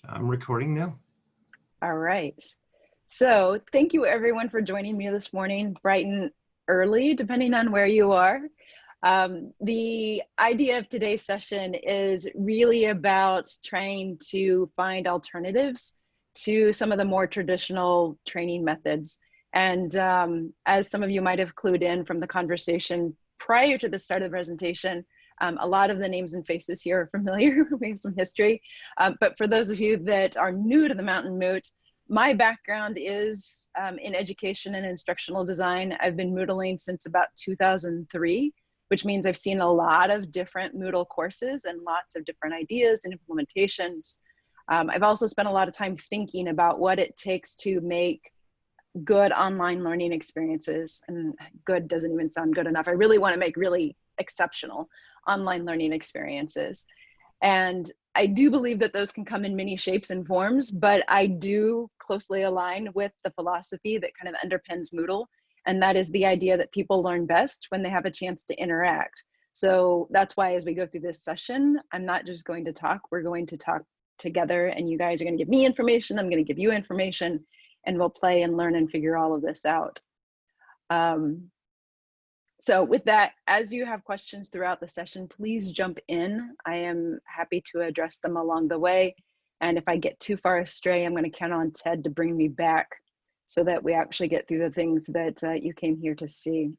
I'm recording now. All right. So thank you everyone for joining me this morning, bright and early, depending on where you are. The idea of today's session is really about trying to find alternatives to some of the more traditional training methods. And as some of you might have clued in from the conversation prior to the start of the presentation, a lot of the names and faces here are familiar. We have some history. But for those of you that are new to the Mountain Moot, my background is in education and instructional design. I've been Moodling since about 2003, which means I've seen a lot of different Moodle courses and lots of different ideas and implementations. I've also spent a lot of time thinking about what it takes to make good online learning experiences, and good doesn't even sound good enough. I really want to make really exceptional online learning experiences. And I do believe that those can come in many shapes and forms, but I do closely align with the philosophy that kind of underpins Moodle, and that is the idea that people learn best when they have a chance to interact. So that's why as we go through this session, I'm not just going to talk, we're going to talk together, and you guys are going to give me information, I'm going to give you information, and we'll play and learn and figure all of this out. So with that, as you have questions throughout the session, please jump in. I am happy to address them along the way. And if I get too far astray, I'm going to count on Ted to bring me back so that we actually get through the things that you came here to see.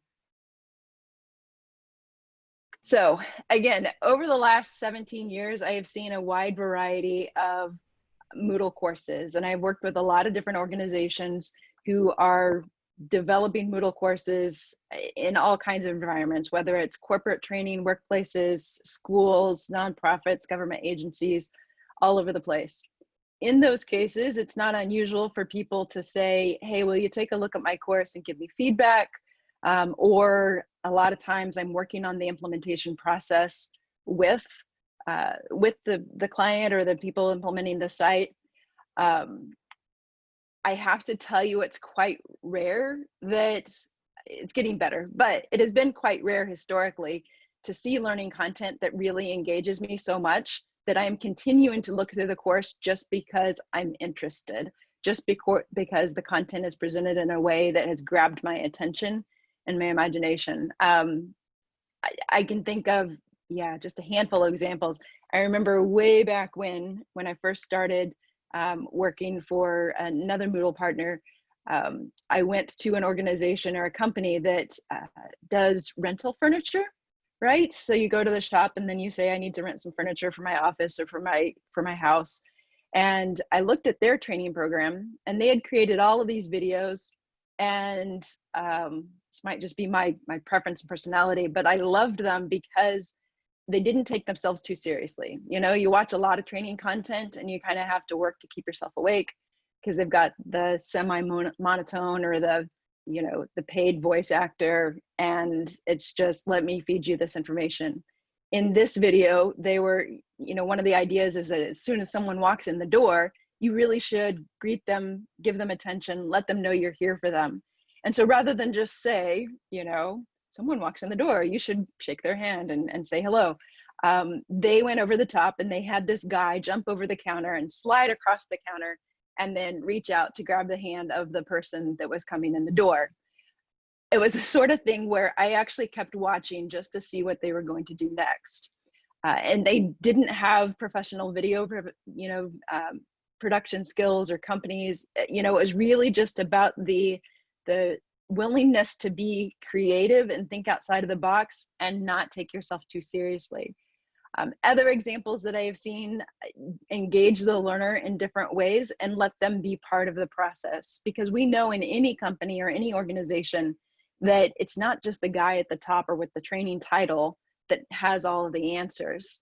So again, over the last 17 years, I have seen a wide variety of Moodle courses, and I've worked with a lot of different organizations who are developing Moodle courses in all kinds of environments, whether it's corporate training, workplaces, schools, nonprofits, government agencies, all over the place. In those cases, it's not unusual for people to say, hey, will you take a look at my course and give me feedback? Or a lot of times I'm working on the implementation process with the client or the people implementing the site. I have to tell you, it's quite rare that it's getting better, but it has been quite rare historically to see learning content that really engages me so much that I am continuing to look through the course just because I'm interested, just because the content is presented in a way that has grabbed my attention and my imagination. I can think of, just a handful of examples. I remember way back when I first started working for another Moodle partner, I went to an organization or a company that does rental furniture, right? So you go to the shop and then you say, I need to rent some furniture for my office or for my house. And I looked at their training program, and they had created all of these videos, and this might just be my preference and personality, but I loved them because they didn't take themselves too seriously. You know, you watch a lot of training content and you kind of have to work to keep yourself awake because they've got the semi-monotone or the paid voice actor, and it's just, let me feed you this information. In this video, they were, one of the ideas is that as soon as someone walks in the door, you really should greet them, give them attention, let them know you're here for them. And so rather than just say, someone walks in the door, you should shake their hand and say hello. They went over the top, and they had this guy jump over the counter and slide across the counter and then reach out to grab the hand of the person that was coming in the door. It was the sort of thing where I actually kept watching just to see what they were going to do next. And they didn't have professional video, production skills or companies. It was really just about the willingness to be creative and think outside of the box and not take yourself too seriously. Other examples that I have seen engage the learner in different ways and let them be part of the process, because we know in any company or any organization that it's not just the guy at the top or with the training title that has all of the answers.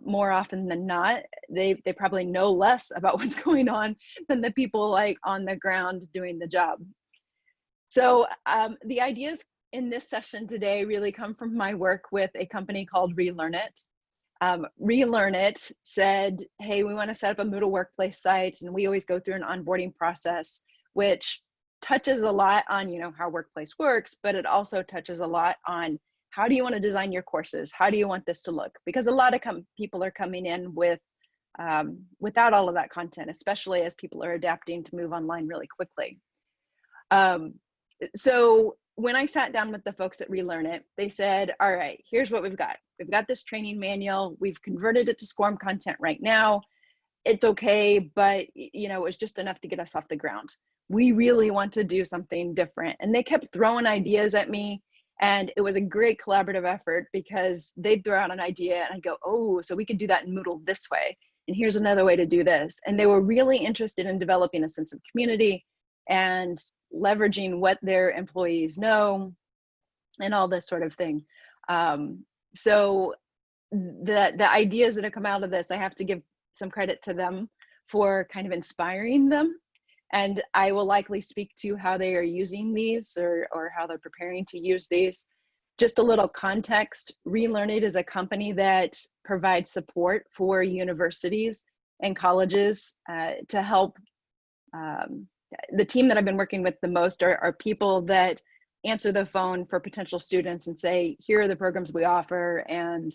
More often than not, they probably know less about what's going on than the people like on the ground doing the job. So the ideas in this session today really come from my work with a company called Relearn It. Relearn It said, hey, we want to set up a Moodle workplace site, and we always go through an onboarding process, which touches a lot on, how workplace works, but it also touches a lot on how do you want to design your courses? How do you want this to look? Because a lot of people are coming in with without all of that content, especially as people are adapting to move online really quickly. So when I sat down with the folks at Relearn It, they said, all right, here's what we've got. We've got this training manual. We've converted it to SCORM content right now. It's okay, but you know, it was just enough to get us off the ground. We really want to do something different. And they kept throwing ideas at me. And it was a great collaborative effort because they'd throw out an idea and I'd go, oh, so we could do that in Moodle this way. And here's another way to do this. And they were really interested in developing a sense of community and leveraging what their employees know and all this sort of thing. So the ideas that have come out of this, I have to give some credit to them for kind of inspiring them. And I will likely speak to how they are using these or how they're preparing to use these. Just a little context, Relearn It is a company that provides support for universities and colleges to help. The team that I've been working with the most are people that answer the phone for potential students and say, here are the programs we offer, and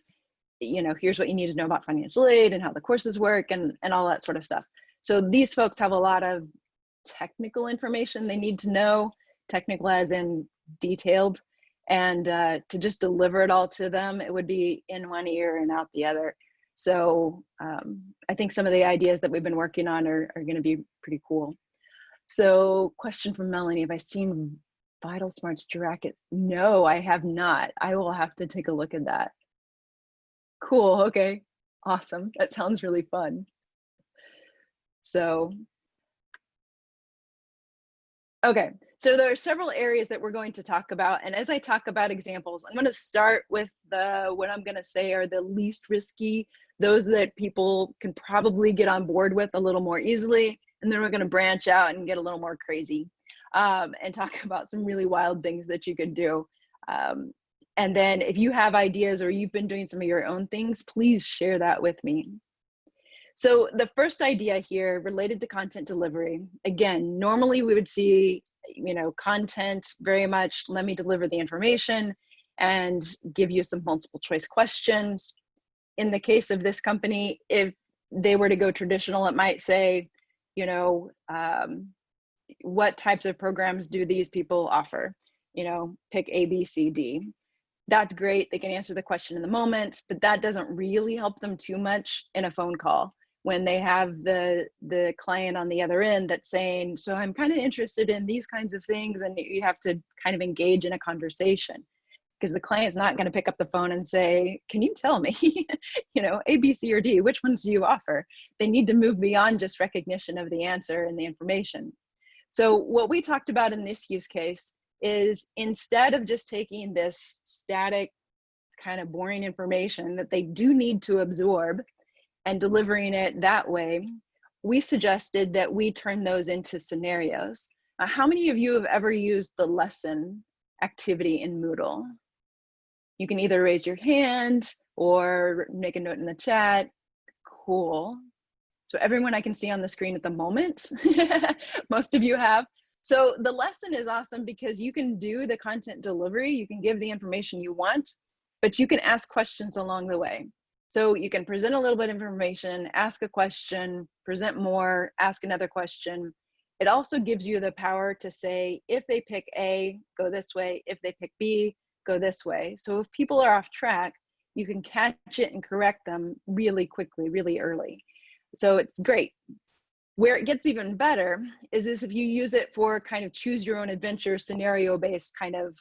you know, here's what you need to know about financial aid and how the courses work and all that sort of stuff. So these folks have a lot of technical information they need to know, technical as in detailed, and to just deliver it all to them, it would be in one ear and out the other. So I think some of the ideas that we've been working on are going to be pretty cool. So question from Melanie, have I seen Vital Smarts Dracket? No, I have not. I will have to take a look at that. Cool, okay, awesome. That sounds really fun. So, okay, so there are several areas that we're going to talk about. And as I talk about examples, I'm gonna start with what I'm gonna say are the least risky, those that people can probably get on board with a little more easily. And then we're gonna branch out and get a little more crazy and talk about some really wild things that you could do. And then if you have ideas or you've been doing some of your own things, please share that with me. So the first idea here related to content delivery, again, normally we would see, you know, content very much, let me deliver the information and give you some multiple choice questions. In the case of this company, if they were to go traditional, it might say, you know, what types of programs do these people offer? You know, pick A, B, C, D. That's great. They can answer the question in the moment, but that doesn't really help them too much in a phone call when they have the client on the other end that's saying, so I'm kind of interested in these kinds of things, and you have to kind of engage in a conversation because the client's not going to pick up the phone and say, can you tell me, you know, A, B, C, or D, which ones do you offer? They need to move beyond just recognition of the answer and the information. So what we talked about in this use case is instead of just taking this static kind of boring information that they do need to absorb and delivering it that way, we suggested that we turn those into scenarios. How many of you have ever used the lesson activity in Moodle? You can either raise your hand or make a note in the chat. Cool. So everyone I can see on the screen at the moment, most of you have. So the lesson is awesome because you can do the content delivery, you can give the information you want, but you can ask questions along the way. So you can present a little bit of information, ask a question, present more, ask another question. It also gives you the power to say, if they pick A, go this way. If they pick B, go this way. So if people are off track, you can catch it and correct them really quickly, really early. So it's great. Where it gets even better is if you use it for kind of choose your own adventure, scenario-based kind of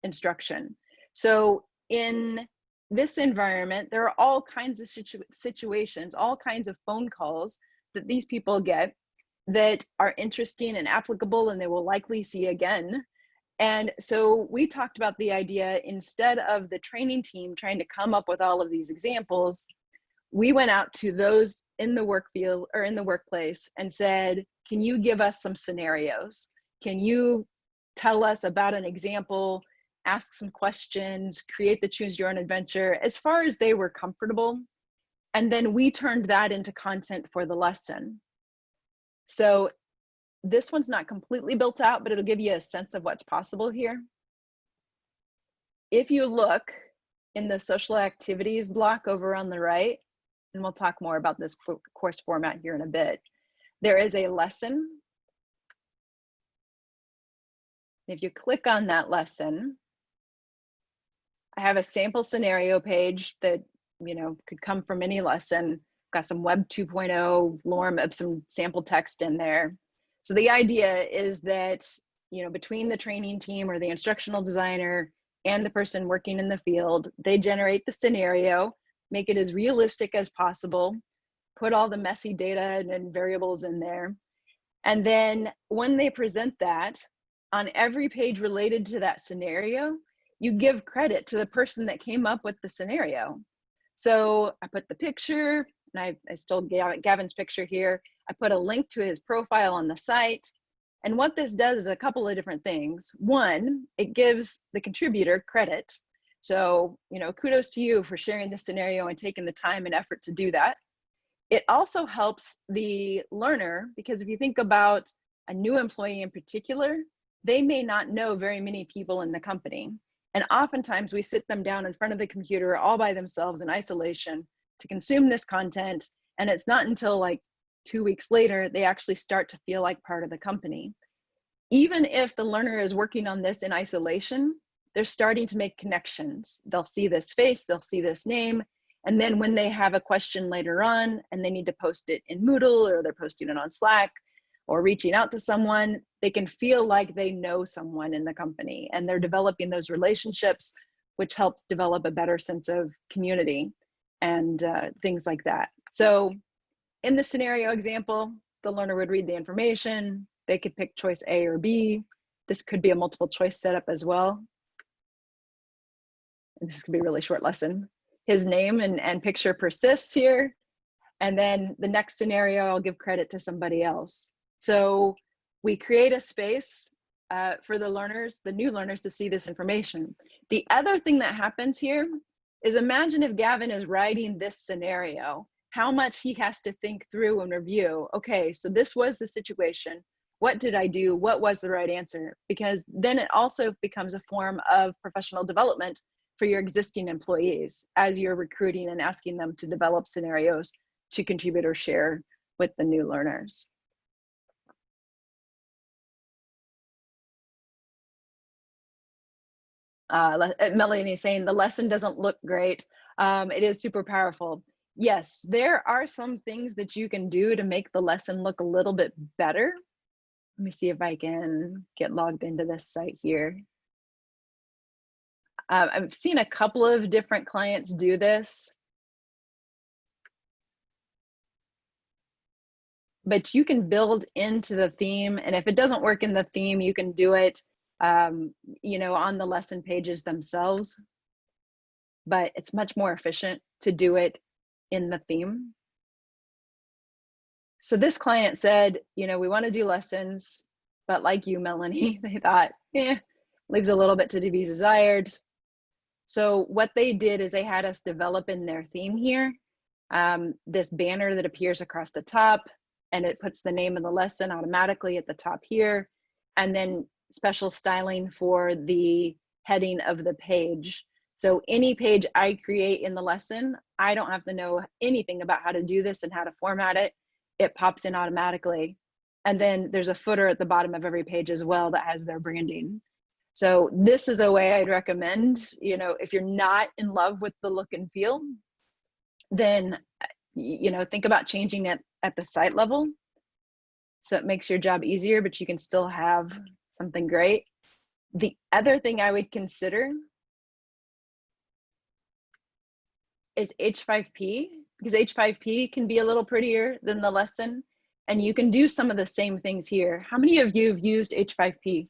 instruction. So in this environment, there are all kinds of situations, all kinds of phone calls that these people get that are interesting and applicable and they will likely see again. And so we talked about the idea, instead of the training team trying to come up with all of these examples, we went out to those in the work field or in the workplace and said, can you give us some scenarios? Can you tell us about an example, ask some questions, create the choose your own adventure as far as they were comfortable? And then we turned that into content for the lesson. So this one's not completely built out, but it'll give you a sense of what's possible here. If you look in the social activities block over on the right, and we'll talk more about this course format here in a bit. There is a lesson. If you click on that lesson, I have a sample scenario page that, you know, could come from any lesson. Got some Web 2.0 lorem ipsum sample text in there. So the idea is that, you know, between the training team or the instructional designer and the person working in the field, they generate the scenario, make it as realistic as possible, put all the messy data and variables in there. And then when they present that, on every page related to that scenario, you give credit to the person that came up with the scenario. So I put the picture, and I stole Gavin's picture here. I put a link to his profile on the site. And what this does is a couple of different things. One, it gives the contributor credit. So, you know, kudos to you for sharing this scenario and taking the time and effort to do that. It also helps the learner, because if you think about a new employee in particular, they may not know very many people in the company. And oftentimes we sit them down in front of the computer all by themselves in isolation to consume this content. And it's not until like 2 weeks later, they actually start to feel like part of the company. Even if the learner is working on this in isolation, they're starting to make connections. They'll see this face, they'll see this name. And then when they have a question later on and they need to post it in Moodle, or they're posting it on Slack or reaching out to someone, they can feel like they know someone in the company, and they're developing those relationships, which helps develop a better sense of community and things like that. So in the scenario example, the learner would read the information. They could pick choice A or B. This could be a multiple choice setup as well. And this could be a really short lesson. His name and picture persists here. And then the next scenario, I'll give credit to somebody else. So we create a space for the learners, the new learners, to see this information. The other thing that happens here is, imagine if Gavin is writing this scenario, how much he has to think through and review. Okay, so this was the situation. What did I do? What was the right answer? Because then it also becomes a form of professional development for your existing employees as you're recruiting and asking them to develop scenarios to contribute or share with the new learners. Melanie is saying the lesson doesn't look great. It is super powerful. Yes, there are some things that you can do to make the lesson look a little bit better. Let me see if I can get logged into this site here. I've seen a couple of different clients do this, but you can build into the theme. And if it doesn't work in the theme, you can do it, you know, on the lesson pages themselves. But it's much more efficient to do it in the theme. So this client said, you know, we want to do lessons, but like you, Melanie, they thought, leaves a little bit to be desired. So what they did is they had us develop in their theme here, this banner that appears across the top, and it puts the name of the lesson automatically at the top here, and then special styling for the heading of the page. So any page I create in the lesson, I don't have to know anything about how to do this and how to format it. It pops in automatically. And then there's a footer at the bottom of every page as well that has their branding. So this is a way I'd recommend, you know, if you're not in love with the look and feel, then, you know, think about changing it at the site level. So it makes your job easier, but you can still have something great. The other thing I would consider is H5P, because H5P can be a little prettier than the lesson, and you can do some of the same things here. How many of you have used H5P?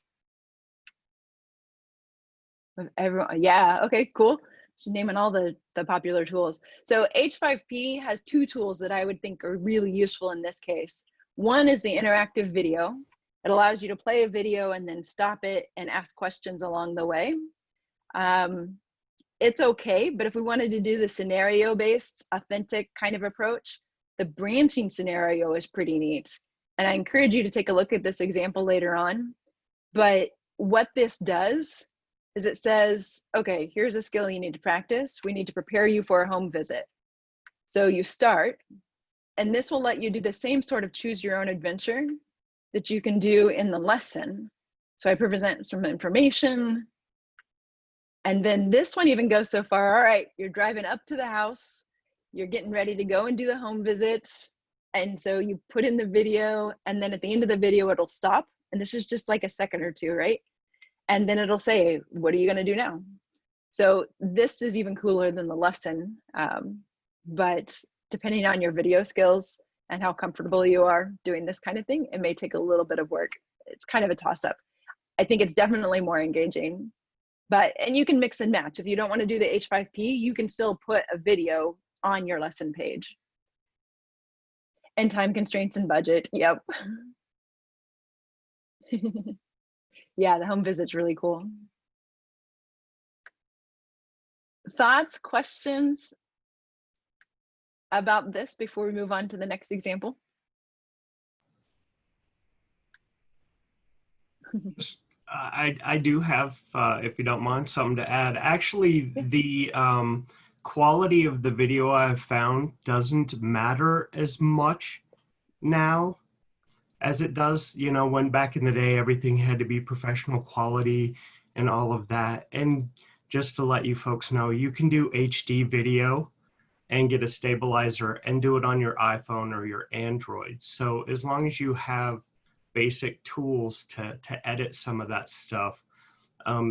Everyone, yeah, okay, cool. Just naming all the popular tools. So H5P has two tools that I would think are really useful in this case. One is the interactive video. It allows you to play a video and then stop it and ask questions along the way. It's okay, but if we wanted to do the scenario-based, authentic kind of approach, the branching scenario is pretty neat. And I encourage you to take a look at this example later on. But what this does is it says, okay, here's a skill you need to practice. We need to prepare you for a home visit. So you start, and this will let you do the same sort of choose your own adventure that you can do in the lesson. So I present some information, and then this one even goes so far, all right, you're driving up to the house, you're getting ready to go and do the home visit. And so you put in the video, and then at the end of the video, it'll stop. And this is just like a second or two, right? And then it'll say, what are you gonna do now? So this is even cooler than the lesson. But depending on your video skills and how comfortable you are doing this kind of thing, it may take a little bit of work. It's kind of a toss up. I think it's definitely more engaging. And you can mix and match. If you don't want to do the H5P, you can still put a video on your lesson page. And time constraints and budget, yep. Yeah, the home visit's really cool. Thoughts, questions about this before we move on to the next example? I do have, if you don't mind, something to add. Actually, the quality of the video I've found doesn't matter as much now as it does, you know, when back in the day, everything had to be professional quality and all of that. And just to let you folks know, you can do HD video and get a stabilizer and do it on your iPhone or your Android. So as long as you have basic tools to edit some of that stuff,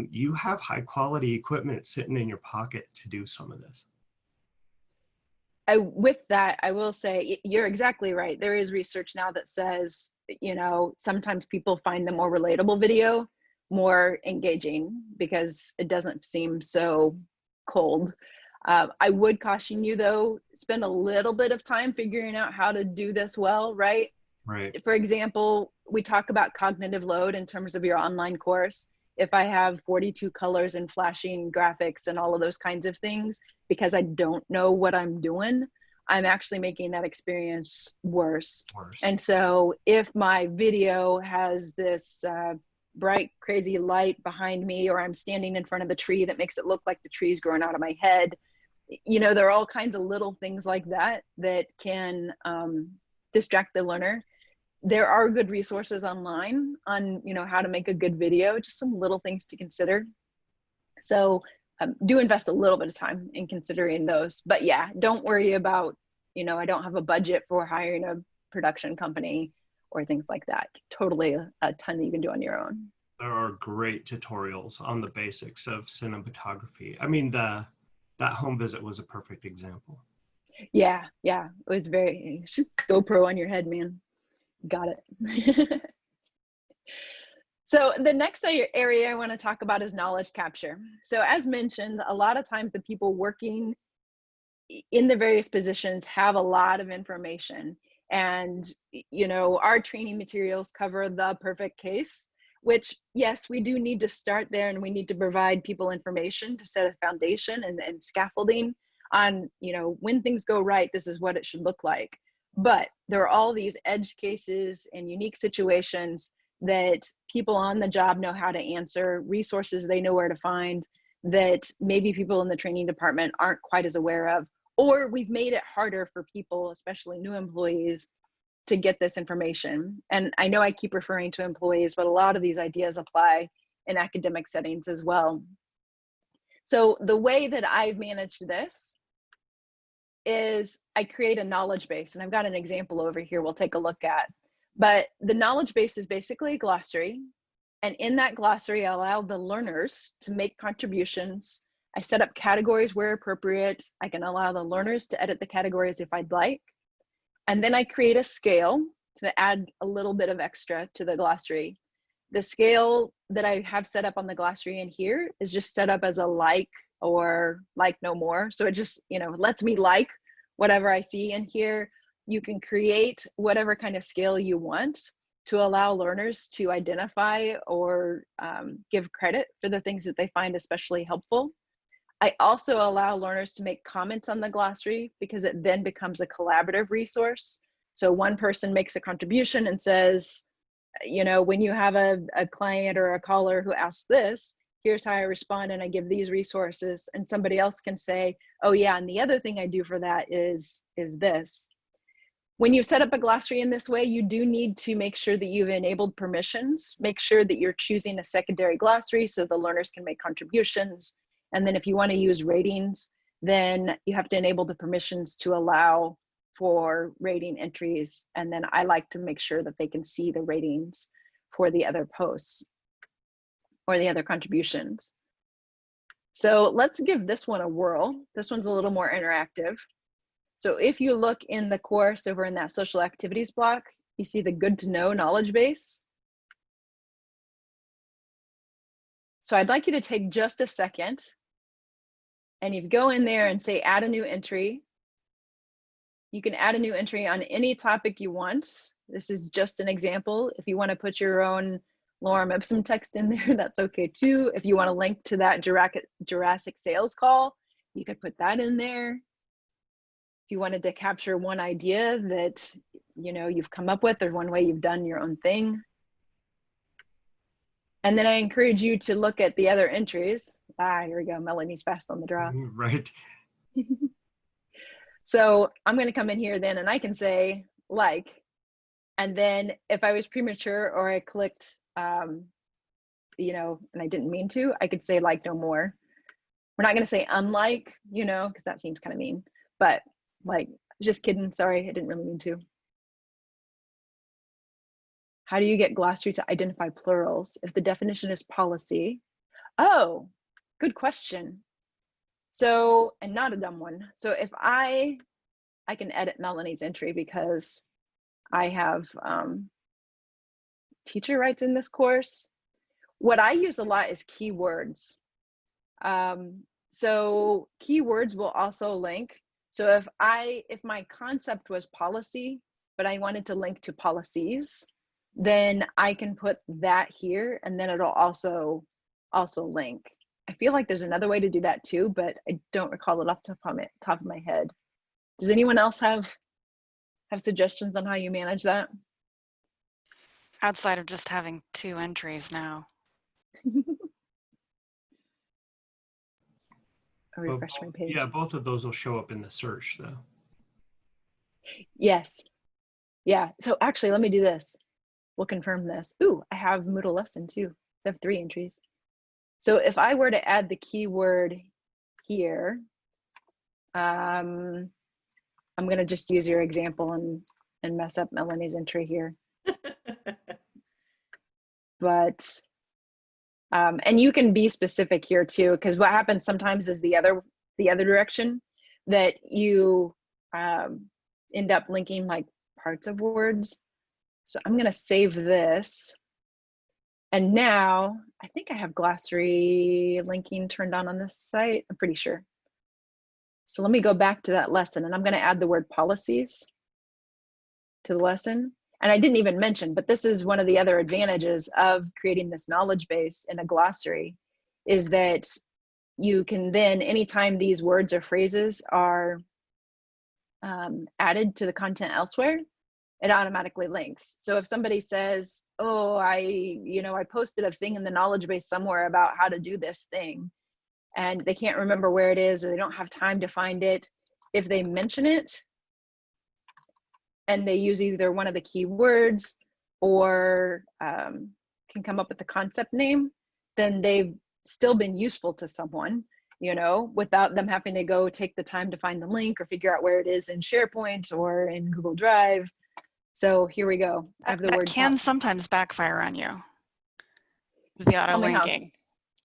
you have high quality equipment sitting in your pocket to do some of this. With that, I will say you're exactly right. There is research now that says, you know, sometimes people find the more relatable video more engaging because it doesn't seem so cold. I would caution you though, spend a little bit of time figuring out how to do this well, right? Right. For example, we talk about cognitive load in terms of your online course. If I have 42 colors and flashing graphics and all of those kinds of things, because I don't know what I'm doing, I'm actually making that experience worse. And so if my video has this bright, crazy light behind me, or I'm standing in front of the tree that makes it look like the tree's growing out of my head, you know, there are all kinds of little things like that that can distract the learner. There are good resources online on, you know, how to make a good video, just some little things to consider. So do invest a little bit of time in considering those. But yeah, don't worry about, you know, I don't have a budget for hiring a production company or things like that. Totally a ton that you can do on your own. There are great tutorials on the basics of cinematography. I mean, that home visit was a perfect example. Yeah, it was very, GoPro on your head, man. Got it. So the next area I want to talk about is knowledge capture. So as mentioned, a lot of times the people working in the various positions have a lot of information. And, you know, our training materials cover the perfect case, which, yes, we do need to start there, and we need to provide people information to set a foundation and scaffolding on, you know, when things go right, this is what it should look like. But there are all these edge cases and unique situations that people on the job know how to answer, resources they know where to find, that maybe people in the training department aren't quite as aware of, or we've made it harder for people, especially new employees, to get this information. And I know I keep referring to employees, but a lot of these ideas apply in academic settings as well. So the way that I've managed this is I create a knowledge base, and I've got an example over here we'll take a look at. But the knowledge base is basically a glossary, and in that glossary I allow the learners to make contributions. I set up categories where appropriate. I can allow the learners to edit the categories if I'd like. And then I create a scale to add a little bit of extra to the glossary. The scale that I have set up on the glossary in here is just set up as a like or like no more. So it just, you know, lets me like whatever I see in here. You can create whatever kind of scale you want to allow learners to identify or give credit for the things that they find especially helpful. I also allow learners to make comments on the glossary because it then becomes a collaborative resource. So one person makes a contribution and says, you know, when you have a client or a caller who asks this, here's how I respond, and I give these resources, and somebody else can say, oh yeah, and the other thing I do for that is this. When you set up a glossary in this way, you do need to make sure that you've enabled permissions. Make sure that you're choosing a secondary glossary so the learners can make contributions. And then if you want to use ratings, then you have to enable the permissions to allow for rating entries. And then I like to make sure that they can see the ratings for the other posts or the other contributions. So let's give this one a whirl. This one's a little more interactive. So if you look in the course over in that social activities block, you see the good to know knowledge base. So I'd like you to take just a second and you go in there and say, add a new entry. You can add a new entry on any topic you want. This is just an example. If you want to put your own lorem ipsum text in there, that's okay too. If you want to link to that Jurassic sales call, you could put that in there. If you wanted to capture one idea that you've come up with, or one way you've done your own thing. And then I encourage you to look at the other entries. Here we go. Melanie's fast on the draw. Right. So I'm going to come in here then, and I can say like, and then if I was premature or I clicked, and I didn't mean to, I could say like no more. We're not going to say unlike, because that seems kind of mean, but like, just kidding. Sorry, I didn't really mean to. How do you get glossary to identify plurals if the definition is policy? Oh, good question. So, and not a dumb one. So if I can edit Melanie's entry because I have teacher rights in this course. What I use a lot is keywords. So keywords will also link. So if my concept was policy, but I wanted to link to policies, then I can put that here, and then it'll also link. I feel like there's another way to do that too, but I don't recall it off the top of my head. Does anyone else have suggestions on how you manage that? Outside of just having 2 entries now. I'll refresh my page. Yeah, both of those will show up in the search though. Yes. Yeah. So actually, let me do this. We'll confirm this. Ooh, I have Moodle lesson too. I have 3 entries. So if I were to add the keyword here, I'm going to just use your example and mess up Melanie's entry here. But, and you can be specific here too, because what happens sometimes is the other direction, that you end up linking like parts of words. So I'm going to save this. And now I think I have glossary linking turned on this site. I'm pretty sure. So let me go back to that lesson, and I'm going to add the word policies to the lesson. And I didn't even mention, but this is one of the other advantages of creating this knowledge base in a glossary, is that you can then, anytime these words or phrases are added to the content elsewhere, it automatically links. So if somebody says, oh, I posted a thing in the knowledge base somewhere about how to do this thing, and they can't remember where it is, or they don't have time to find it, if they mention it and they use either one of the keywords or can come up with the concept name, then they've still been useful to someone, without them having to go take the time to find the link or figure out where it is in SharePoint or in Google Drive. So here we go. I have the word. That can sometimes backfire on you. The auto linking.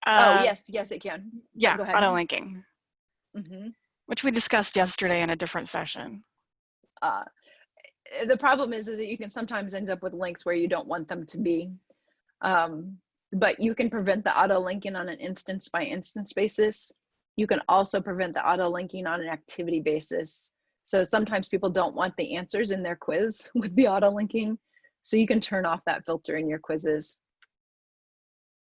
Oh, yes, it can. Yeah, go ahead. Auto linking, Mm-hmm. which we discussed yesterday in a different session. The problem is that you can sometimes end up with links where you don't want them to be. But you can prevent the auto linking on an instance by instance basis. You can also prevent the auto linking on an activity basis. So sometimes people don't want the answers in their quiz with the auto linking. So you can turn off that filter in your quizzes.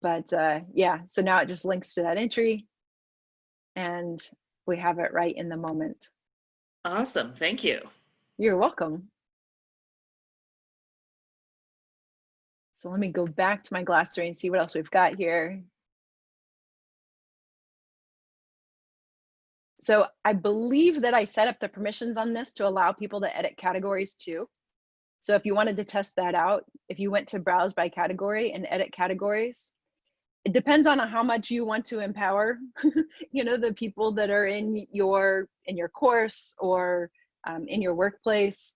But yeah, so now it just links to that entry and we have it right in the moment. Awesome, thank you. You're welcome. So let me go back to my glossary and see what else we've got here. So I believe that I set up the permissions on this to allow people to edit categories too. So if you wanted to test that out, if you went to browse by category and edit categories, it depends on how much you want to empower, the people that are in your course or in your workplace.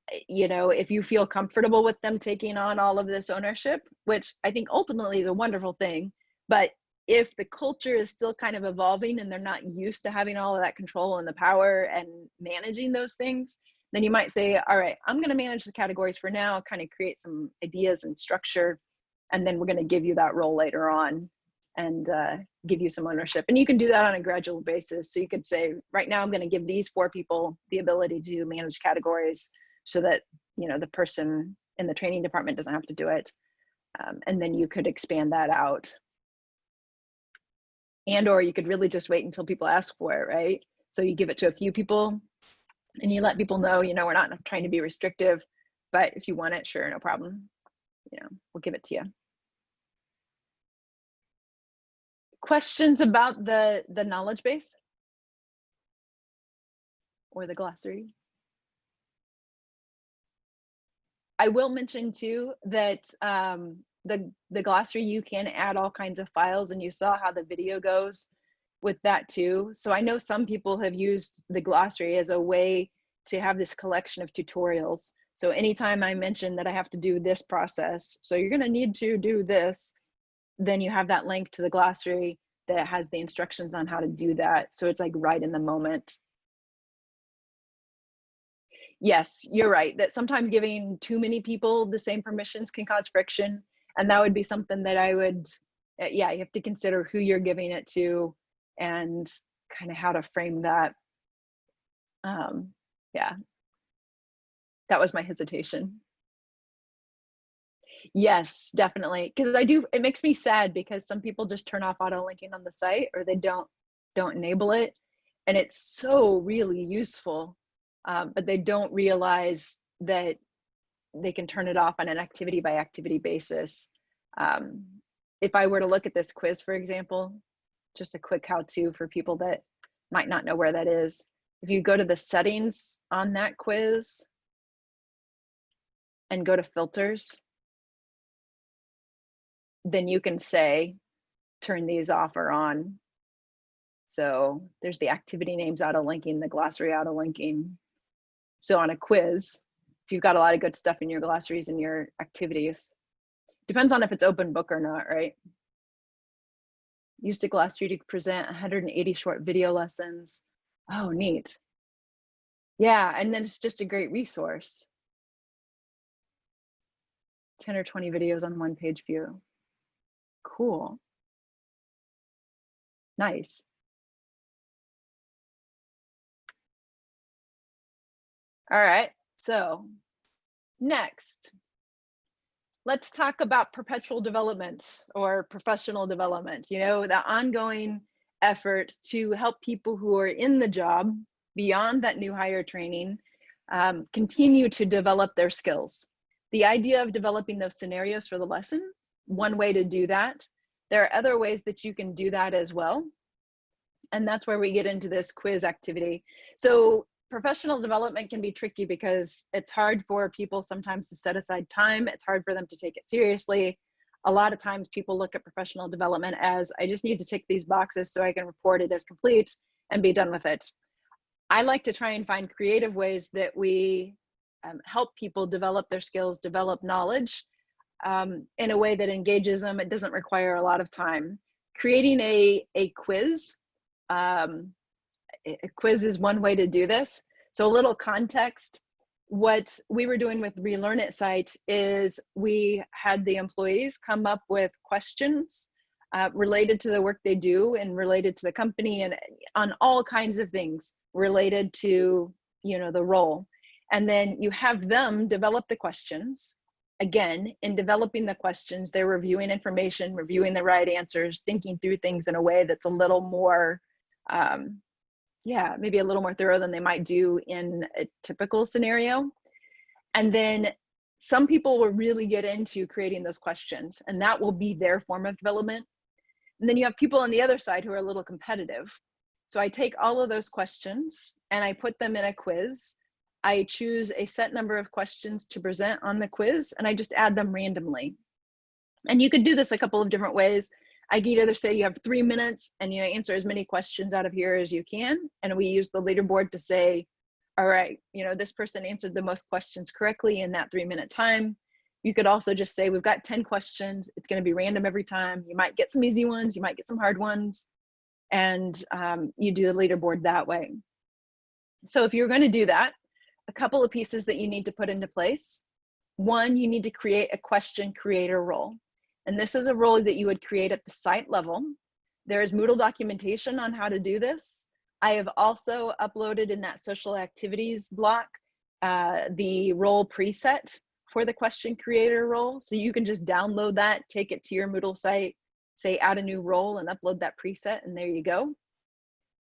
If you feel comfortable with them taking on all of this ownership, which I think ultimately is a wonderful thing, but if the culture is still kind of evolving and they're not used to having all of that control and the power and managing those things, then you might say, all right, I'm going to manage the categories for now, kind of create some ideas and structure, and then we're going to give you that role later on and give you some ownership. And you can do that on a gradual basis. So you could say, right now I'm going to give these 4 people the ability to manage categories so that, the person in the training department doesn't have to do it. And then you could expand that out. Or you could really just wait until people ask for it, right? So you give it to a few people and you let people know, we're not trying to be restrictive, but if you want it, sure, no problem. We'll give it to you. Questions about the knowledge base or the glossary? I will mention too that the glossary, you can add all kinds of files, and you saw how the video goes with that too. So I know some people have used the glossary as a way to have this collection of tutorials. So anytime I mention that I have to do this process, so you're going to need to do this, then you have that link to the glossary that has the instructions on how to do that. So it's like right in the moment. Yes, you're right, that sometimes giving too many people the same permissions can cause friction. And that would be something that I would, you have to consider who you're giving it to and kind of how to frame that. Yeah, that was my hesitation. Yes, definitely. Because it makes me sad because some people just turn off auto linking on the site, or they don't enable it. And it's so really useful, but they don't realize that they can turn it off on an activity by activity basis. If I were to look at this quiz, for example, just a quick how-to for people that might not know where that is. If you go to the settings on that quiz and go to filters, then you can say, turn these off or on. So there's the activity names auto linking, the glossary auto linking. So on a quiz, if you've got a lot of good stuff in your glossaries and your activities, depends on if it's open book or not, right? Used a glossary to present 180 short video lessons. Oh, neat. Yeah, and then it's just a great resource. 10 or 20 videos on one page view. Cool. Nice. All right, so next, let's talk about perpetual development or professional development, the ongoing effort to help people who are in the job beyond that new hire training continue to develop their skills. The idea of developing those scenarios for the lesson, one way to do that. There are other ways that you can do that as well. And that's where we get into this quiz activity. So professional development can be tricky because it's hard for people sometimes to set aside time. It's hard for them to take it seriously. A lot of times people look at professional development as, I just need to tick these boxes so I can report it as complete and be done with it. I like to try and find creative ways that we help people develop their skills, develop knowledge in a way that engages them. It doesn't require a lot of time. Creating a quiz. A quiz is one way to do this. So a little context, what we were doing with Relearn It site is we had the employees come up with questions related to the work they do and related to the company and on all kinds of things related to, the role. And then you have them develop the questions. Again, in developing the questions, they're reviewing information, reviewing the right answers, thinking through things in a way that's a little more maybe a little more thorough than they might do in a typical scenario. And then some people will really get into creating those questions, and that will be their form of development. And then you have people on the other side who are a little competitive. So I take all of those questions and I put them in a quiz. I choose a set number of questions to present on the quiz, and I just add them randomly. And you could do this a couple of different ways. I could either say you have 3 minutes and you answer as many questions out of here as you can, and we use the leaderboard to say, all right, this person answered the most questions correctly in that 3-minute time. You could also just say, we've got 10 questions. It's going to be random every time. You might get some easy ones. You might get some hard ones. And you do the leaderboard that way. So if you're going to do that, a couple of pieces that you need to put into place. One, you need to create a question creator role. And this is a role that you would create at the site level. There is Moodle documentation on how to do this. I have also uploaded in that social activities block the role preset for the question creator role. So you can just download that, take it to your Moodle site, say add a new role and upload that preset, and there you go.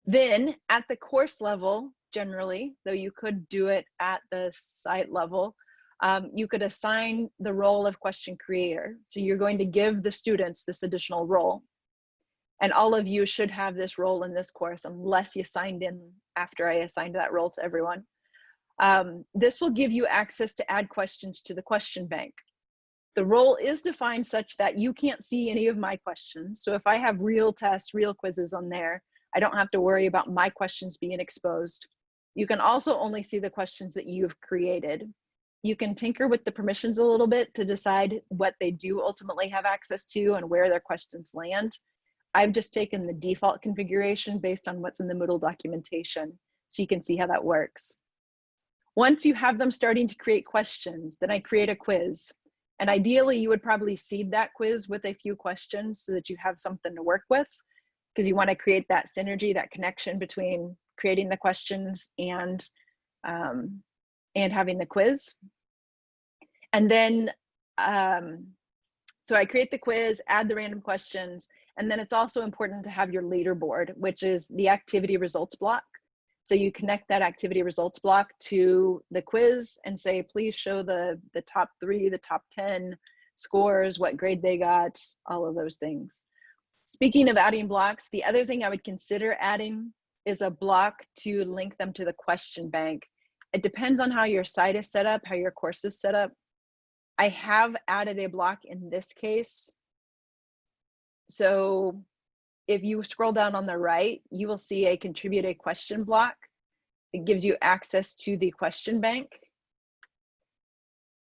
Then at the course level, generally, though you could do it at the site level, you could assign the role of question creator. So you're going to give the students this additional role. And all of you should have this role in this course unless you signed in after I assigned that role to everyone. This will give you access to add questions to the question bank. The role is defined such that you can't see any of my questions. So if I have real tests, real quizzes on there, I don't have to worry about my questions being exposed. You can also only see the questions that you've created. You can tinker with the permissions a little bit to decide what they do ultimately have access to and where their questions land. I've just taken the default configuration based on what's in the Moodle documentation, so you can see how that works. Once you have them starting to create questions, then I create a quiz. And ideally, you would probably seed that quiz with a few questions so that you have something to work with, because you want to create that synergy, that connection between creating the questions and having the quiz. And then, so I create the quiz, add the random questions, and then it's also important to have your leaderboard, which is the activity results block. So you connect that activity results block to the quiz and say, please show the top 3, the top 10 scores, what grade they got, all of those things. Speaking of adding blocks, the other thing I would consider adding is a block to link them to the question bank. It depends on how your site is set up, how your course is set up. I have added a block in this case. So if you scroll down on the right, you will see a contribute a question block. It gives you access to the question bank.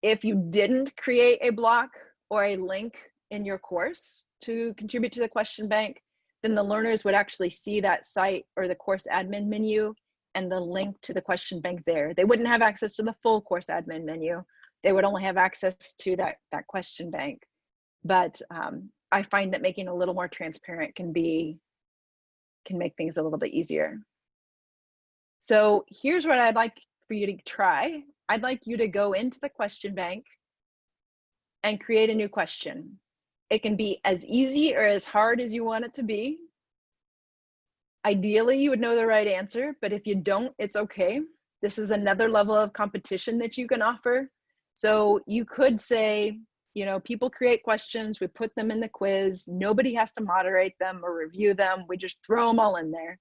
If you didn't create a block or a link in your course to contribute to the question bank, then the learners would actually see that site or the course admin menu and the link to the question bank there. They wouldn't have access to the full course admin menu. They would only have access to that question bank. But I find that making it a little more transparent can make things a little bit easier. So here's what I'd like for you to try. I'd like you to go into the question bank and create a new question. It can be as easy or as hard as you want it to be. Ideally, you would know the right answer, but if you don't, it's okay. This is another level of competition that you can offer. So you could say, people create questions, we put them in the quiz, nobody has to moderate them or review them, we just throw them all in there.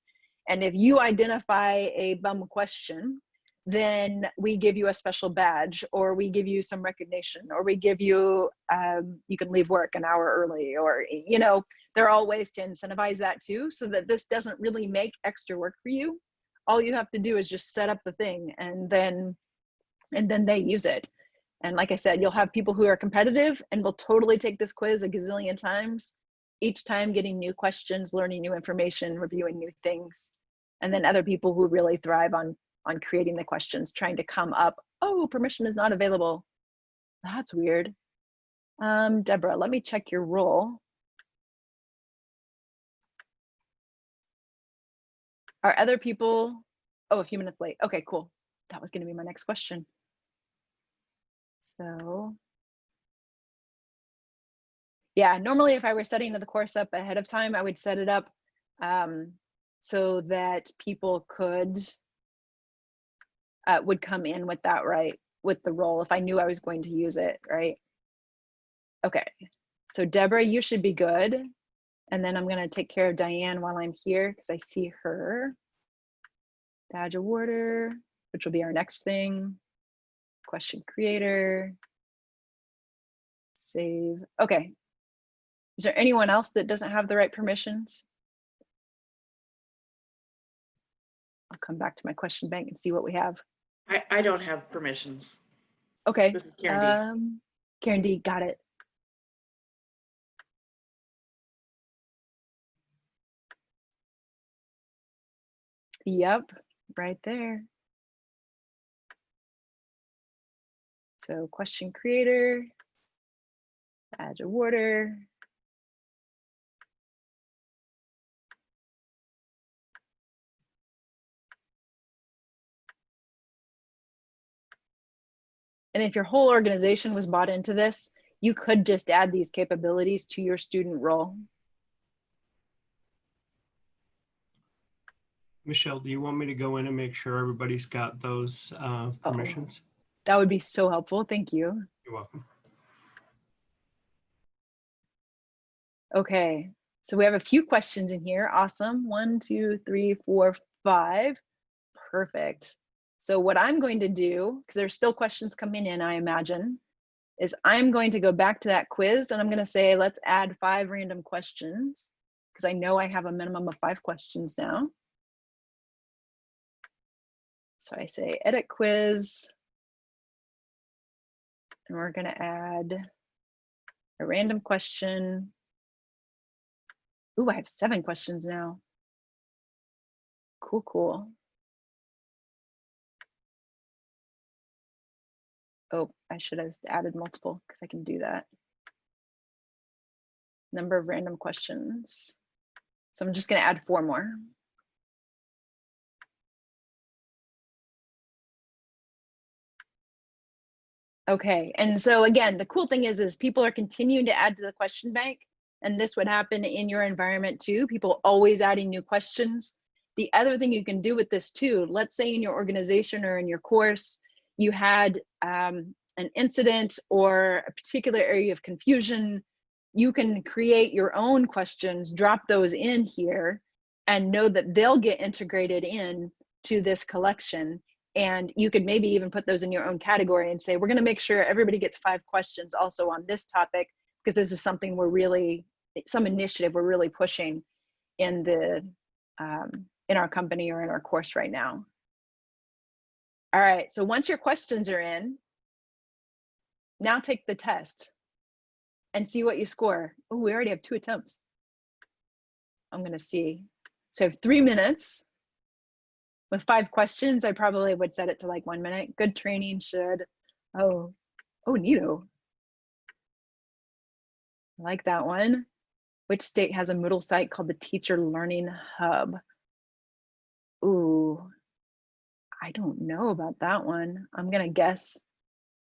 And if you identify a bum question, then we give you a special badge, or we give you some recognition, or we give you, you can leave work an hour early, or, there are all ways to incentivize that too, so that this doesn't really make extra work for you. All you have to do is just set up the thing, and then they use it. And like I said, you'll have people who are competitive and will totally take this quiz a gazillion times, each time getting new questions, learning new information, reviewing new things. And then other people who really thrive on creating the questions, trying to come up, oh, permission is not available. That's weird. Deborah, let me check your role. Are other people, oh, a few minutes late. Okay, cool. That was gonna be my next question. So, yeah, normally if I were setting the course up ahead of time, I would set it up so that people would come in with that, right, with the role if I knew I was going to use it, right? Okay, so Deborah, you should be good. And then I'm gonna take care of Diane while I'm here because I see her. Badge awarder, which will be our next thing. Question creator. Save. Okay. Is there anyone else that doesn't have the right permissions? I'll come back to my question bank and see what we have. I don't have permissions. Okay. This is Karen D. Karen D, got it. Yep, right there. So question creator, badge awarder. And if your whole organization was bought into this, you could just add these capabilities to your student role. Michelle, do you want me to go in and make sure everybody's got those permissions? That would be so helpful. Thank you. You're welcome. Okay, so we have a few questions in here. Awesome. 1, 2, 3, 4, 5. Perfect. So what I'm going to do, because there's still questions coming in, I imagine, is I'm going to go back to that quiz and I'm going to say, let's add 5 random questions, because I know I have a minimum of 5 questions now. So I say edit quiz, and we're going to add a random question. Ooh, I have 7 questions now. Cool, cool. Oh, I should have added multiple because I can do that. Number of random questions. So I'm just going to add 4 more. Okay, and so again, the cool thing is people are continuing to add to the question bank, and this would happen in your environment too. People always adding new questions. The other thing you can do with this too, let's say in your organization or in your course, you had an incident or a particular area of confusion, you can create your own questions, drop those in here, and know that they'll get integrated in to this collection. And you could maybe even put those in your own category and say, we're going to make sure everybody gets 5 questions also on this topic, because this is something we're really, some initiative we're really pushing in the in our company or in our course right now. All right, so once your questions are in, now take the test and see what you score. Oh, we already have 2 attempts. I'm going to see. So I have 3 minutes. With 5 questions, I probably would set it to like 1 minute. Good training should, oh, neato. I like that one. Which state has a Moodle site called the Teacher Learning Hub? Ooh, I don't know about that one. I'm gonna guess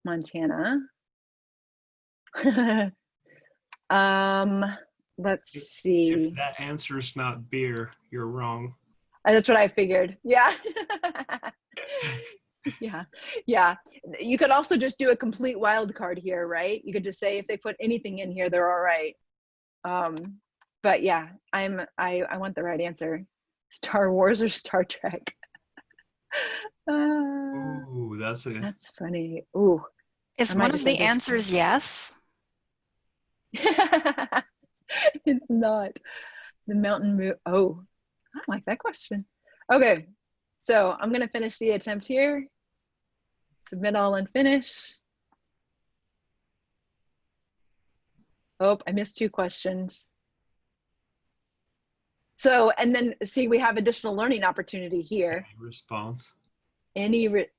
Montana. Let's see. If that answer is not beer, you're wrong. That's what I figured. Yeah. Yeah. You could also just do a complete wild card here, right? You could just say if they put anything in here, they're all right. But yeah, I want the right answer. Star Wars or Star Trek? Ooh, that's funny. Ooh. Is one of the answers yes? It's not. The mountain move. Oh, I like that question. Okay, so I'm gonna finish the attempt here. Submit all and finish. Oh, I missed 2 questions. So, and then see, we have additional learning opportunity here. Any response.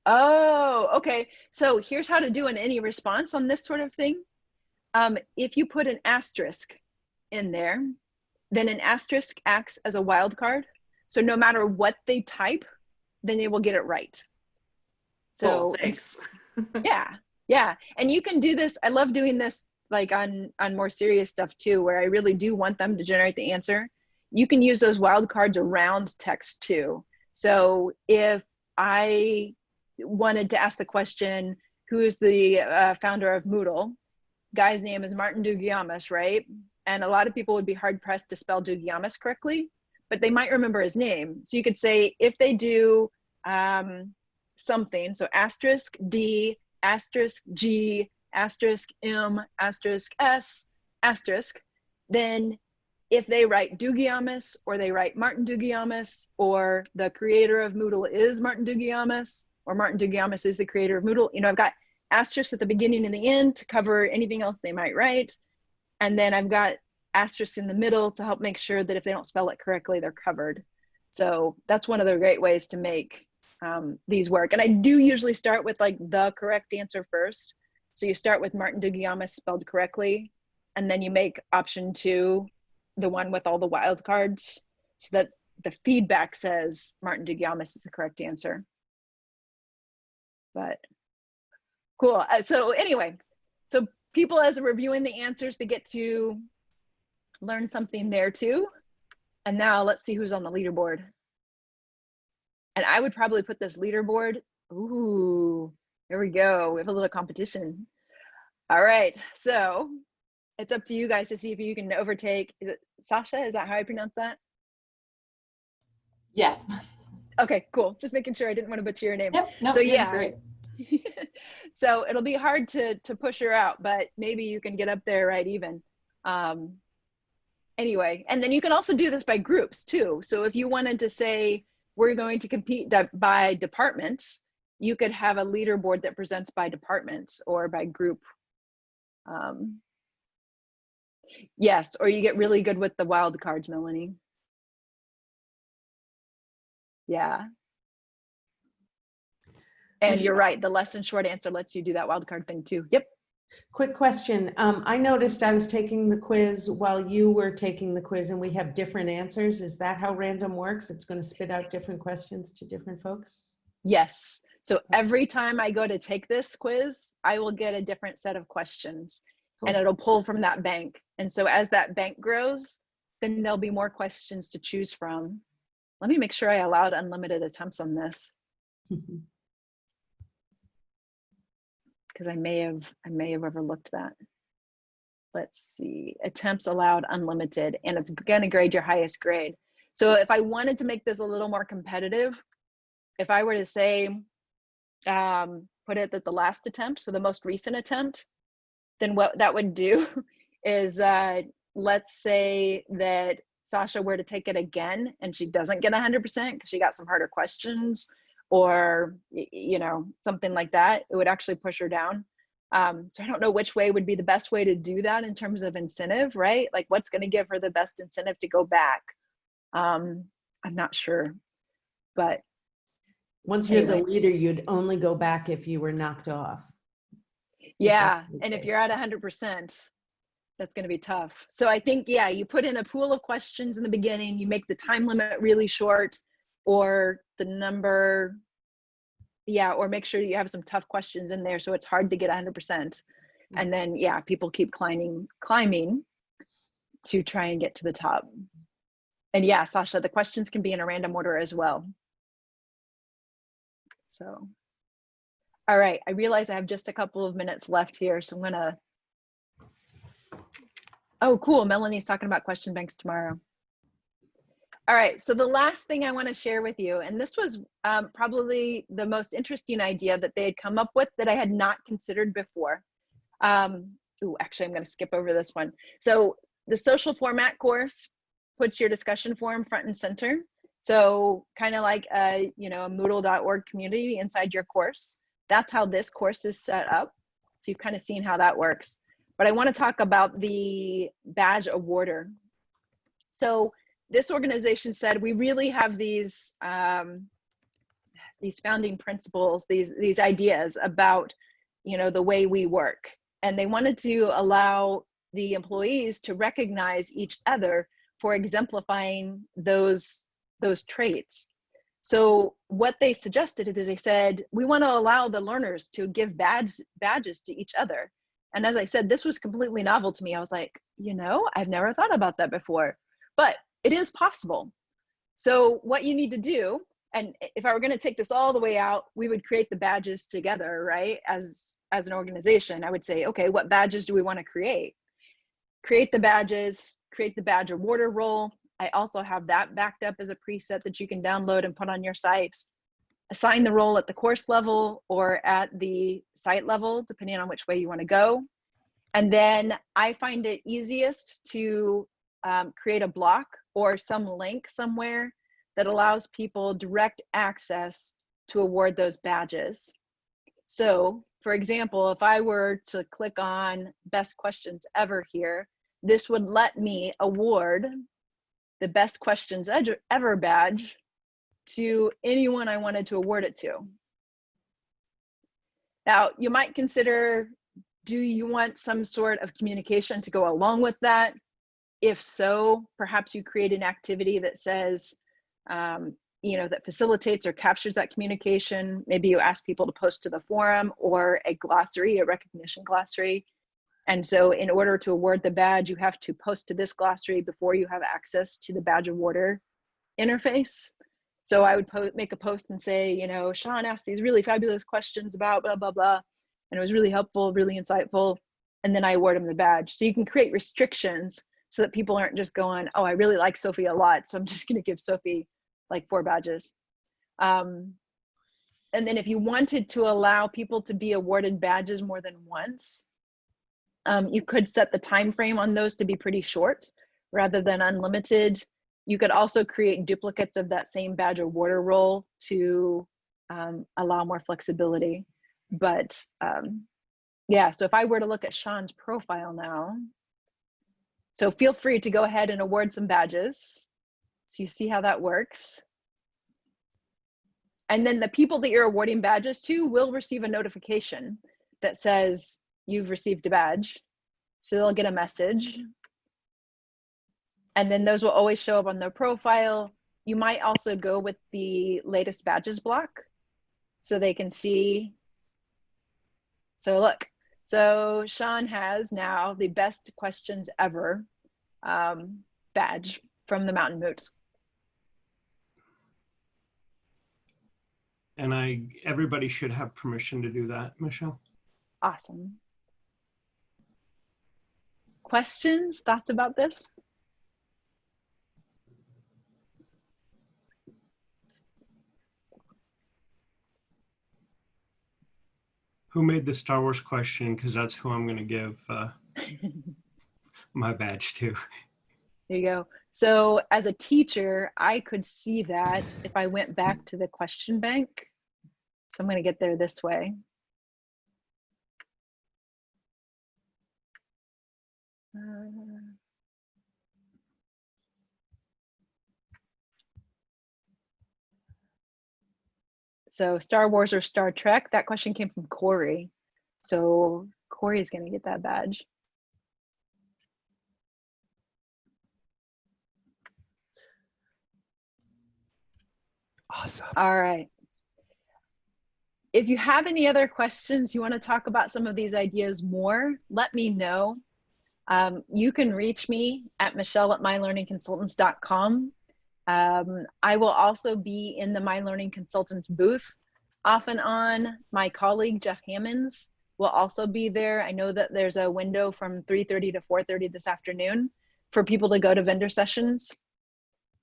Oh, okay. So here's how to do an any response on this sort of thing. If you put an asterisk in there, then an asterisk acts as a wild card. So no matter what they type, then they will get it right. So thanks. yeah. And you can do this. I love doing this like on more serious stuff too, where I really do want them to generate the answer. You can use those wildcards around text too. So if I wanted to ask the question, who is the founder of Moodle? Guy's name is Martin Duguiamas, right? and a lot of people would be hard pressed to spell Dugiamas correctly, but they might remember his name. So you could say, if they do something, so asterisk D, asterisk G, asterisk M, asterisk S, asterisk, then if they write Dugiamas, or they write Martin Dugiamas, or the creator of Moodle is Martin Dugiamas, or Martin Dugiamas is the creator of Moodle, you know, I've got asterisks at the beginning and the end to cover anything else they might write. And then I've got asterisks in the middle to help make sure that if they don't spell it correctly, they're covered. So that's one of the great ways to make these work. And I do usually start with like the correct answer first. So you start with Martin Dugiamas spelled correctly, and then you make option 2 the one with all the wild cards, so that the feedback says Martin Dugiamas is the correct answer. But cool. So anyway, so people, as they're reviewing the answers, they get to learn something there too. And now let's see who's on the leaderboard. And I would probably put this leaderboard, ooh, there we go. We have a little competition. All right, so it's up to you guys to see if you can overtake, is it Sasha? Is that how I pronounce that? Yes. Okay, cool. Just making sure. I didn't want to butcher your name. Yep. No, so yeah, great. So it'll be hard to push her out, but maybe you can get up there right even. Anyway, and then you can also do this by groups too. So if you wanted to say, we're going to compete by department, you could have a leaderboard that presents by department or by group. Yes, or you get really good with the wild cards, Melanie. Yeah. And you're right, the lesson short answer lets you do that wild card thing too. Yep. Quick question. I noticed I was taking the quiz while you were taking the quiz, and we have different answers. Is that how random works? It's going to spit out different questions to different folks? Yes. So every time I go to take this quiz, I will get a different set of questions. Cool. And it'll pull from that bank. And so as that bank grows, then there'll be more questions to choose from. Let me make sure I allowed unlimited attempts on this. Because I may have overlooked that. Let's see, attempts allowed unlimited, and it's gonna grade your highest grade. So if I wanted to make this a little more competitive, if I were to say, put it at the last attempt, so the most recent attempt, then what that would do is, let's say that Sasha were to take it again and she doesn't get 100% because she got some harder questions, or you know, something like that, it would actually push her down. So I don't know which way would be the best way to do that in terms of incentive, right? Like what's going to give her the best incentive to go back? I'm not sure, but once you're the leader, you'd only go back if you were knocked off. Yeah, and if you're at 100%, that's going to be tough. So I think, yeah, you put in a pool of questions in the beginning, you make the time limit really short, or the number, yeah, or make sure you have some tough questions in there so it's hard to get 100%. And then, yeah, people keep climbing to try and get to the top. And yeah, Sasha, the questions can be in a random order as well. So, all right, I realize I have just a couple of minutes left here, so I'm gonna, oh, cool, Melanie's talking about question banks tomorrow. All right, so the last thing I want to share with you, and this was probably the most interesting idea that they had come up with that I had not considered before. Ooh, actually, I'm going to skip over this one. So the social format course puts your discussion forum front and center. So kind of like a, you know, a Moodle.org community inside your course. That's how this course is set up. So you've kind of seen how that works. But I want to talk about the badge awarder. So this organization said we really have these founding principles, these ideas about, you know, the way we work, and they wanted to allow the employees to recognize each other for exemplifying those traits. So what they suggested is they said we want to allow the learners to give badges to each other. And as I said, this was completely novel to me. I was like, you know, I've never thought about that before, but it is possible. So what you need to do, and if I were going to take this all the way out, we would create the badges together, right? As an organization, I would say, okay, what badges do we want to create? create the badges, create the badge awarder role. I also have that backed up as a preset that you can download and put on your site. Assign the role at the course level or at the site level, depending on which way you want to go. And then I find it easiest to create a block or some link somewhere that allows people direct access to award those badges. So, for example, if I were to click on Best Questions Ever here, this would let me award the Best Questions Ever badge to anyone I wanted to award it to. Now, you might consider, do you want some sort of communication to go along with that? If so, perhaps you create an activity that says, that facilitates or captures that communication. Maybe you ask people to post to the forum, or a glossary, a recognition glossary. And so in order to award the badge, you have to post to this glossary before you have access to the badge awarder interface. So I would make a post and say, Sean asked these really fabulous questions about blah, blah, blah. And it was really helpful, really insightful. And then I award them the badge. So you can create restrictions so that people aren't just going, oh, I really like Sophie a lot, so I'm just going to give Sophie like 4 badges. And then if you wanted to allow people to be awarded badges more than once, you could set the time frame on those to be pretty short rather than unlimited. You could also create duplicates of that same badge awarder role to allow more flexibility. But yeah, so if I were to look at Sean's profile now, so feel free to go ahead and award some badges. So you see how that works. And then the people that you're awarding badges to will receive a notification that says you've received a badge. So they'll get a message. And then those will always show up on their profile. You might also go with the latest badges block so they can see. So look, so Sean has now the Best Questions Ever badge from the Mountain Moots. And everybody should have permission to do that, Michelle. Awesome. Questions, thoughts about this? Who made the Star Wars question? Because that's who I'm going to give my badge to. There you go. So as a teacher, I could see that if I went back to the question bank. So I'm going to get there this way. So Star Wars or Star Trek, that question came from Corey. So Corey is going to get that badge. Awesome. All right. If you have any other questions, you want to talk about some of these ideas more, let me know. You can reach me at michelle@mylearningconsultants.com. I will also be in the My Learning Consultants booth off and on. My colleague, Jeff Hammonds, will also be there. I know that there's a window from 3:30 to 4:30 this afternoon for people to go to vendor sessions.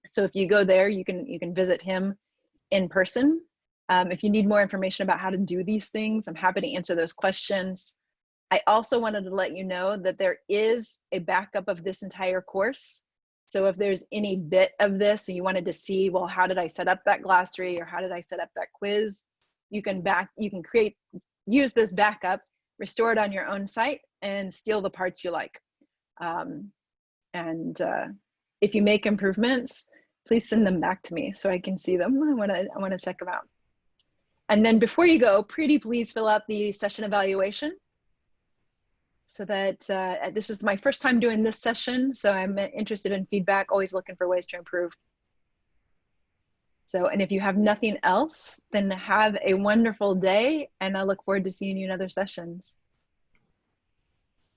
So if you go there, you can visit him in person. If you need more information about how to do these things, I'm happy to answer those questions. I also wanted to let you know that there is a backup of this entire course. So if there's any bit of this and you wanted to see, well, how did I set up that glossary or how did I set up that quiz? You can use this backup, restore it on your own site and steal the parts you like. If you make improvements, please send them back to me so I can see them. I want to check them out. And then before you go, pretty please fill out the session evaluation so that this is my first time doing this session. So I'm interested in feedback, always looking for ways to improve. So, and if you have nothing else, then have a wonderful day. And I look forward to seeing you in other sessions.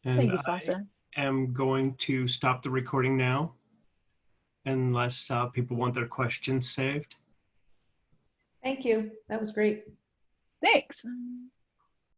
And Thank you, Sasha. I am going to stop the recording now unless people want their questions saved. Thank you. That was great. Thanks.